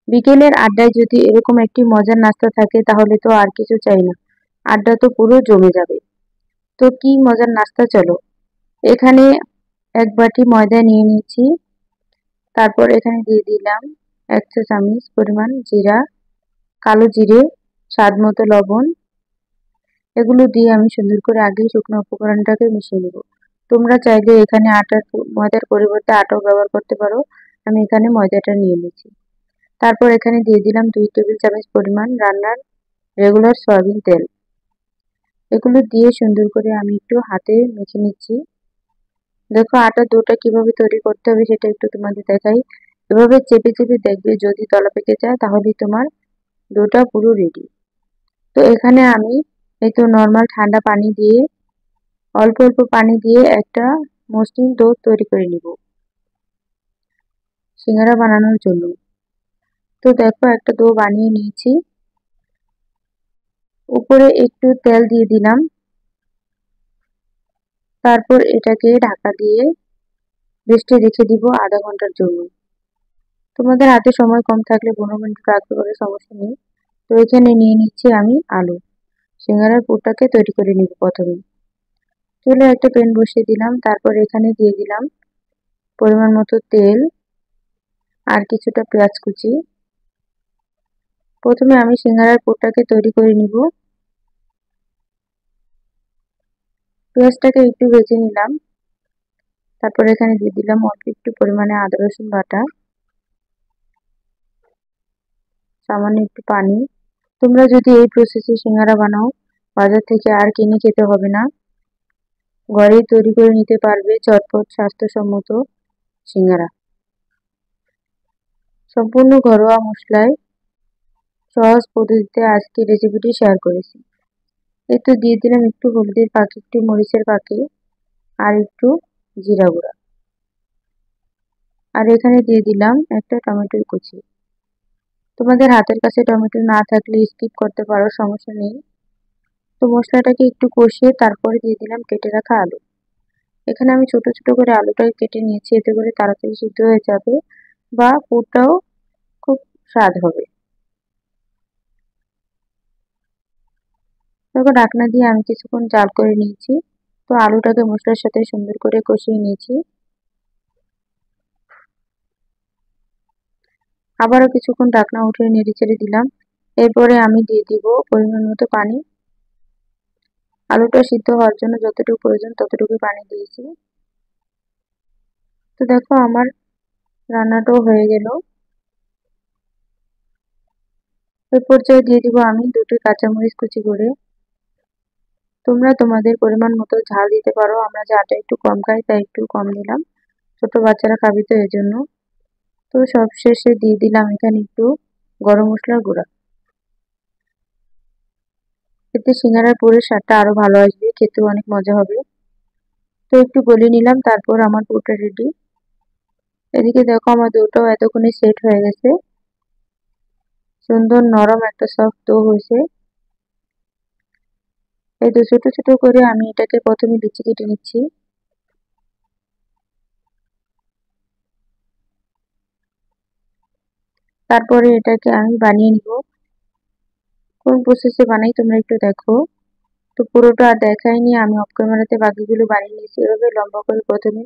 বিকেলের আড্ডায় যদি এরকম একটি মজার নাস্তা থাকে তাহলে তো আর কিছু চাই না। আড্ডা তো পুরো জমে যাবে। তো কি মজার নাস্তা, চলো। এখানে এক বাটি ময়দা নিয়ে নিচ্ছি। তারপর এখানে দিয়ে দিলাম 1 চা চামচ পরিমাণ জিরা, কালো জিরে, স্বাদ মতো লবণ। এগুলো দিয়ে আমি সুন্দর করে আগে শুকনো উপকরণটাকে মিশিয়ে নেব। তোমরা চাইলে এখানে ময়দার পরিবর্তে আটাও ব্যবহার করতে পারো। আমি এখানে ময়দাটা নিয়ে নিচ্ছি। তারপর এখানে দিয়ে দিলাম 2 টেবিল চামচ পরিমাণ রান্নার রেগুলার সয়াবিন তেল। এগুলো দিয়ে সুন্দর করে আমি একটু হাতে মেখে নিচ্ছি। দেখো আটার ডোটা কিভাবে তৈরি করতে হবে সেটা একটু তোমাদের দেখাই। এভাবে চেপে চেপে দেখবে, যদি তলা পেকে যায় তাহলে তোমার ডোটা পুরো রেডি। তো এখানে আমি এই তো নর্মাল ঠান্ডা পানি দিয়ে, অল্প অল্প পানি দিয়ে একটা মসৃণ ডো তৈরি করে নিব সিঙ্গারা বানানোর জন্য। তো দেখো একটা ডো বানিয়ে নিয়েছি। উপরে একটু তেল দিয়ে দিলাম। তারপর এটাকে ঢাকা দিয়ে রেস্টে রেখে দিব আধা ঘন্টার জন্য। তোমাদের হাতে সময় কম থাকলে 15 মিনিট রাখতে পারো, সমস্যা নেই। তো এখানে নিয়ে নিচ্ছি আমি আলু। সিঙ্গারার পুরটাকে তৈরি করে নিব প্রথমে। চুলায় একটা প্যান বসিয়ে দিলাম। তারপর এখানে দিয়ে দিলাম পরিমাণ মতো তেল আর কিছুটা পেঁয়াজ কুচি। প্রথমে আমি সিঙ্গারার পুরটাকে তৈরি করে নিব। পেঁয়াজটাকে একটু ভেজে নিলাম। তারপর এখানে দিয়ে দিলাম অল্প একটু পরিমাণে আদা রসুন বাটা, সামান্য একটু পানি। তোমরা যদি এই প্রসেসে সিঙ্গারা বানাও, বাজার থেকে আর কিনে খেতে হবে না। ঘরেই তৈরি করে নিতে পারবে চটপট স্বাস্থ্যসম্মত সিঙ্গারা। সম্পূর্ণ ঘরোয়া মশলায় সহজ পদ্ধতিতে আজকে রেসিপিটি শেয়ার করেছি। একটু দিয়ে দিলাম একটু হলুদের পাখি, একটু মরিচের পাখি, আর একটু জিরা গুঁড়া। আর এখানে দিয়ে দিলাম একটা টমেটোর কুচি। তোমাদের হাতের কাছে টমেটো না থাকলে স্কিপ করতে পারো, সমস্যা নেই। তো মশলাটাকে একটু কষিয়ে তারপরে দিয়ে দিলাম কেটে রাখা আলু। এখানে আমি ছোট ছোট করে আলুটাকে কেটে নিয়েছি, এতে করে তাড়াতাড়ি সিদ্ধ হয়ে যাবে বা পুরটাও খুব স্বাদ হবে। তারপর ঢাকনা দিয়ে আমি কিছুক্ষণ জাল করে নিয়েছি। তো আলুটাকে মশলার সাথে সুন্দর করে কষিয়ে নিয়েছি। আবারও কিছুক্ষণ ঢাকনা উঠিয়ে নেড়ে চেড়ে দিলাম। এরপরে আমি দিয়ে দিব পরিমাণ মতো পানি। আলুটা সিদ্ধ হওয়ার জন্য যতটুকু প্রয়োজন ততটুকু পানি দিয়েছি। তো দেখো আমার রান্নাটাও হয়ে গেল। এই পর্যায়ে দিয়ে দিব আমি 2টি কাঁচামরিচ কুচি করে। তোমরা তোমাদের পরিমাণ মতো ঝাল দিতে পারো। আমরা ঝালটা একটু কম খাই তাই একটু কম দিলাম, ছোট বাচ্চারা খাবে তো এই জন্য। তো সবশেষে দিয়ে দিলাম এখানে একটু গরম মশলার গুঁড়া। এতে সিঙ্গারার পুরের স্বাদটা আরো ভালো আসবে, খেতেও অনেক মজা হবে। তো একটু গলে নিলাম, তারপর আমার পুরটা রেডি। এদিকে দেখো আমার ডোটাও এতক্ষণে সেট হয়ে গেছে। সুন্দর নরম একটা সফট ডো হয়েছে। এই তো ছোট ছোট করে আমি এটাকে প্রথমে লিচি কেটে নিচ্ছি। তারপরে এটাকে আমি বানিয়ে নিব। কোন প্রসেসে বানাই তোমরা একটু দেখো। তো পুরোটা আর দেখাইনি, আমি অফ ক্যামেরাতে বাকিগুলো বানিয়ে নিয়েছি। এভাবে লম্বা করে প্রথমে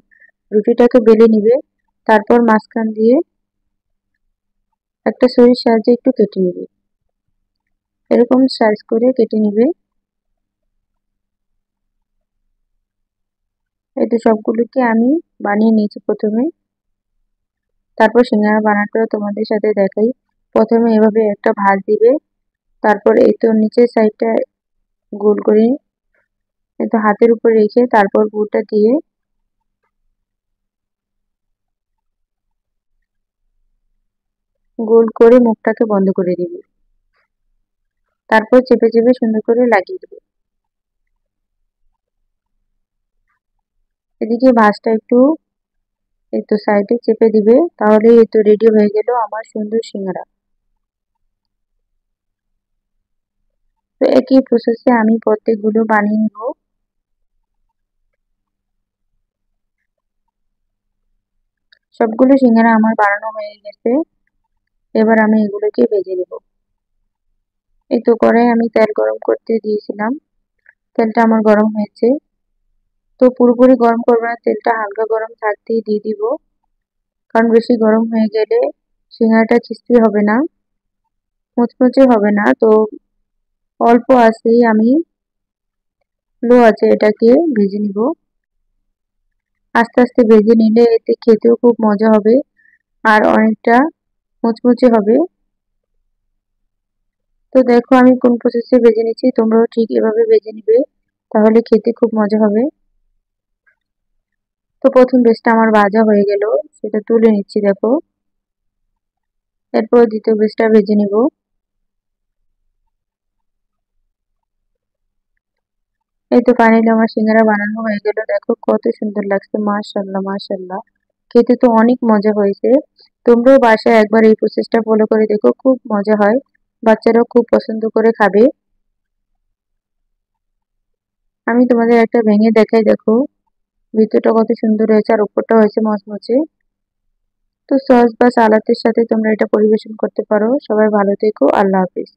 রুটিটাকে বেলে নিবে। তারপর মাঝখান দিয়ে একটা ছুরির সাহায্যে একটু কেটে নিবে। এরকম সাইজ করে কেটে নিবে। এই তো সবগুলোকে আমি বানিয়ে নিয়েছি প্রথমে। তারপর সিঙ্গারা বানানোটা তোমাদের সাথে দেখাই। প্রথমে এভাবে একটা ভাঁজ দিবে। তারপর এই তো নিচের সাইডটা গোল করে এই তো হাতের উপর রেখে তারপর পুরটা দিয়ে গোল করে মুখটাকে বন্ধ করে দিবে। তারপর চেপে চেপে সুন্দর করে লাগিয়ে দিবে। এদিকে ভাঁজটা একটু এই তো সাইডে চেপে দিবে, তাহলে এই তো রেডি হয়ে গেল আমার সুন্দর সিঙ্গারা। তো একই প্রসেসে আমি প্রত্যেকগুলো বানিয়ে নিব। সবগুলো সিঙ্গারা আমার বানানো হয়ে গেছে। এবার আমি এগুলোকে ভেজে নেব। এই তো কড়াই আমি তেল গরম করতে দিয়েছিলাম, তেলটা আমার গরম হয়েছে। তো পুরোপুরি গরম করবো না, তেলটা হালকা গরম থাকতেই দিয়ে দিব, কারণ বেশি গরম হয়ে গেলে সিঙ্গারাটা ক্রিস্পি হবে না, মুচমুচে হবে না। তো অল্প আঁচেই আমি লো আছে এটাকে ভেজে নিব। আস্তে আস্তে ভেজে নিলে এতে খেতেও খুব মজা হবে আর অনেকটা মুচমুচে হবে। তো দেখো আমি কোন প্রসেসে ভেজে নিচ্ছি, তোমরাও ঠিক এভাবে ভেজে নিবে, তাহলে খেতে খুব মজা হবে। তো প্রথম বেচটা আমার ভাজা হয়ে গেল, সেটা তুলে নিচ্ছি দেখো। এরপর দ্বিতীয় বেচটা ভেজে নিব। এই তো ফাইনালি আমার সিঙ্গারা বানানো হয়ে গেল, দেখো কত সুন্দর লাগছে, মাশাআল্লাহ মাশাআল্লাহ। খেতে তো অনেক মজা হয়েছে। তোমরাও বাসায় একবার এই প্রসেসটা ফলো করে দেখো, খুব মজা হয়, বাচ্চারাও খুব পছন্দ করে খাবে। আমি তোমাদের একটা ভেঙে দেখাই, দেখো ভিতরটা কত সুন্দর হয়েছে আর উপরটা হয়েছে মচমচে। তো সস বা সালাদের সাথে তোমরা এটা পরিবেশন করতে পারো। সবাই ভালো থেকো, আল্লাহ হাফিজ।